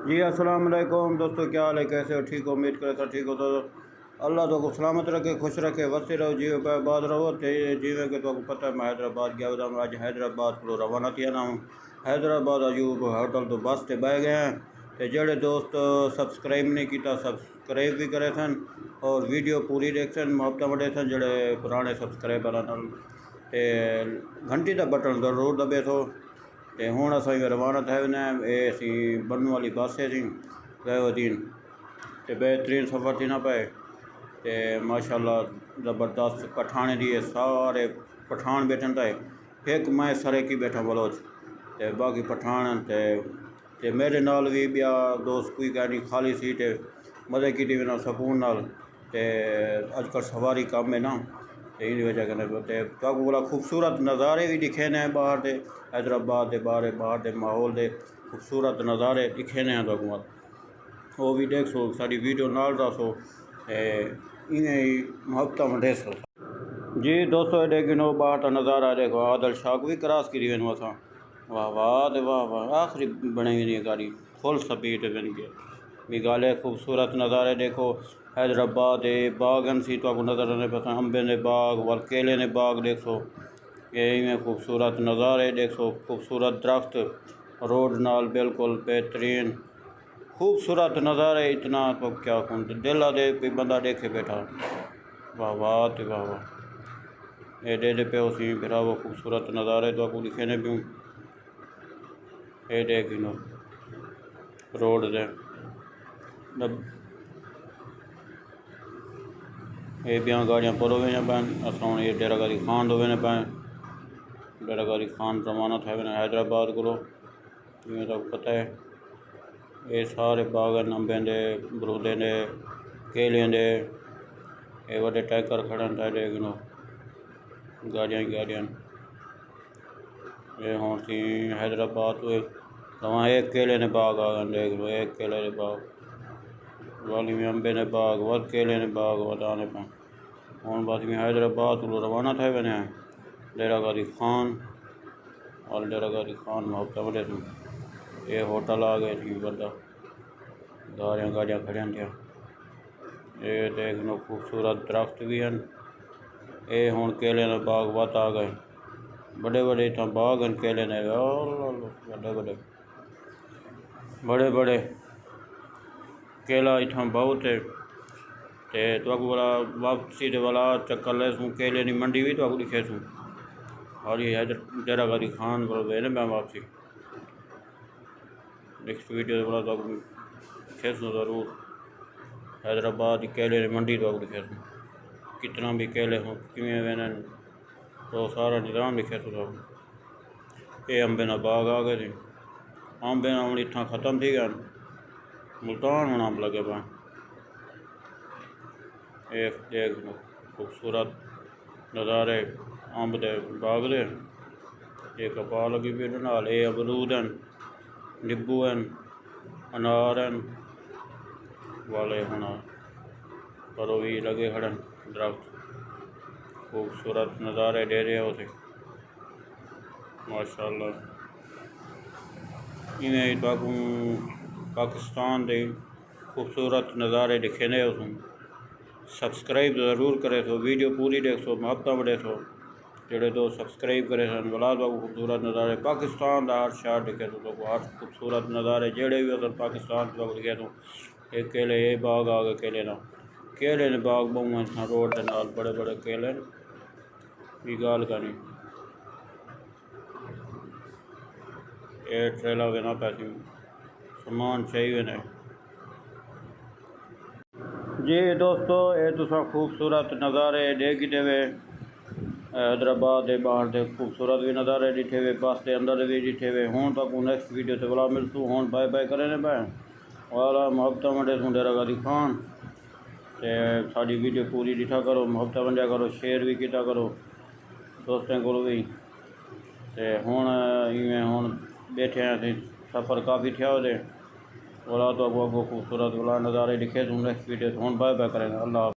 जी अस्सलाम वालेकुम दोस्तों, क्या हाल है, कैसे हो? ठीक हो? उम्मीद करे तो ठीक हो। तो अल्लाह तो को सलामत रखे, खुश रखे, वसे रहो, जियो पे बाद रहो थे जिमें के तो पता है। मैं हैदराबाद गया था, अज हैदराबाद को रवाना किया ना हूँ। हैदराबाद अयूब होटल तो बस से बह गए हैं। तो जोड़े दोस्त सब्सक्राइब नहीं किया सब्सक्राइब भी करे सन और वीडियो पूरी देख सन, मुहब्बत बड़े सन जोड़े पुराने सब्सक्राइबर ते घंटी का बटन जरूर दबे थो। तो हूँ अस रवाना थे ये असी बनू वाली बस से गयोदीन तो बेहतरीन सफ़र थी ना पे। तो माशाल्लाह ज़बरदस्त पठाने दिए सारे पठान बैठन थे। एक मैं सरे की बैठा बलोच तो बाकी पठान ते मेरे नाल भी बिया दोस्त कोई कह नहीं, खाली सीट मज़े की बिना सकून नाल। ते अजकल सवारी कम है ना, तो इन वजह कन्नै बोला खूबसूरत नज़ारे भी दिखे ने बाहर के हैदराबाद के बाहर के माहौल के खूबसूरत नज़ारे दिखे ने तो वो भी देख सो, साड़ी वीडियो नाल दसो इवें ही मुहब्बत वंडे सो। जी दोस्तों एडे गिनो बाहर का नज़ारा देखो, आदल शाह को भी क्रॉस करी वेनो असां। वाह वाह दे वाह वाह, आखिरी बनी हुई गाड़ी फुल स्पीड बन गई भी गाले। खूबसूरत नज़ारे देखो हैदराबाद के बागन सी तो नज़र आने पसंद, अंबे ने बाग व केले ने बाग देखो। यही में खूबसूरत नज़ारे देखो, खूबसूरत दरख्त रोड नाल बिल्कुल बेहतरीन खूबसूरत नज़ारे। इतना तो क्या कौन दिल आदे कोई बंदा देखे बैठा। वाह वाह तो वाह वाह एडे एडे पे उसी फिर वो खूबसूरत नज़ारे तो आपको दिखे ने भी एडे गिनो रोड दे ये बिया गाड़ियाँ परो वे पैन। अस हूँ ये डेरा गादी खान दो वे पैन, डेरा गादी खान रवाना थे वे हैदराबाद को। जिमें तो पता है ये सारे बाग अंबे दे बरूदे दे केलियां दे ये वे टैंकर खड़े थे गिनो गाड़ियाँ गाड़ियाँ। ये हूँ थी हैदराबाद तवा एक केले ने बाग आ गए देख लो, एक केले ने बाग वाली में अंबे ने बाग व केले ने बाग बताने पे हूँ बस में हैदराबाद को रवाना थे वे डेरा गादी खान और डेरा गादी खान मुहब्बत बड़े थे। ये होटल आ गए थी बंदा गाड़ियाँ गाड़ियाँ खड़िया थी। ये देख लो खूबसूरत दरख्त भी हैं। ये हूँ केले ने बाग वत आ गए, बड़े बड़े इतना बाग हैं केले ने बड़े बड़े बड़े केला इतना बहुत है। तो वाला वापसी दे वाला चक्कर ले सूँ केले की मंडी भी तो दिखे सूँ और ये डेरा गादी खान को वे मैं वापसी नेक्स्ट वीडियो वाला तो दिखे सूँ ज़रूर। हैदराबाद की केले की मंडी तो दिखे सूँ कितना भी केले हों किमें वेन तो सारा निज़ाम दिखे सूँ। ये अंबे ना बाग आ गए थे, अंबे ना हम इतना ख़त्म थी गया मुल्तान होना लगे पा। एक देख लो खूबसूरत नज़ारे अंब दे बाग दे। ये कपा लगी भी नाल ये अमरूद हैं, नींबू हैं, अनार हैं वाले होना पर भी लगे खड़े दरख्त। खूबसूरत नज़ारे दे रहे होते माशाल्लाह। इवें पाकिस्तान के खूबसूरत नज़ारे दिखे ने उसमें सब्सक्राइब ज़रूर करे सो, वीडियो पूरी देख सो, मुहब्बत बड़े सो जोड़े दो सब्सक्राइब करे सन। वलाद बाबू खूबसूरत नज़ारे पाकिस्तान का हर शहर दिखे तो हर खूबसूरत नज़ारे जेड़े भी उधर पाकिस्तान के दिखे तो एक केले ये बाग आ गए केले ने बाग बहु इतना रोड के नाल बड़े बड़े केले की गाल करनी। ये ट्रेला वे ना पैसी सामान चाहिए ने। जी दोस्तों ये तुसा खूबसूरत नज़ारे देखी देवे हैदराबाद के बाहर के खूबसूरत भी नज़ारे दिखे हुए, बस के अंदर भी दिखे हुए। हूँ तक नेक्स्ट वीडियो से बड़ा मिलसूँ हूँ बाय बाय करें ने भाई वाला मुहब्बत वंडे सूँ डेरा गादी खान। तो साड़ी वीडियो पूरी दिखा करो, मुहब्बत वंडिया करो, शेयर भी किया करो दोस्तों को भी। तो हूँ इवें हूँ बैठे हैं सफ़र काफ़ी थे वाला तो अगो खूबसूरत वाला नज़ारे दिखे सूँ नेक्स्ट वीडियो हूँ बाय बाय करें अल्लाह।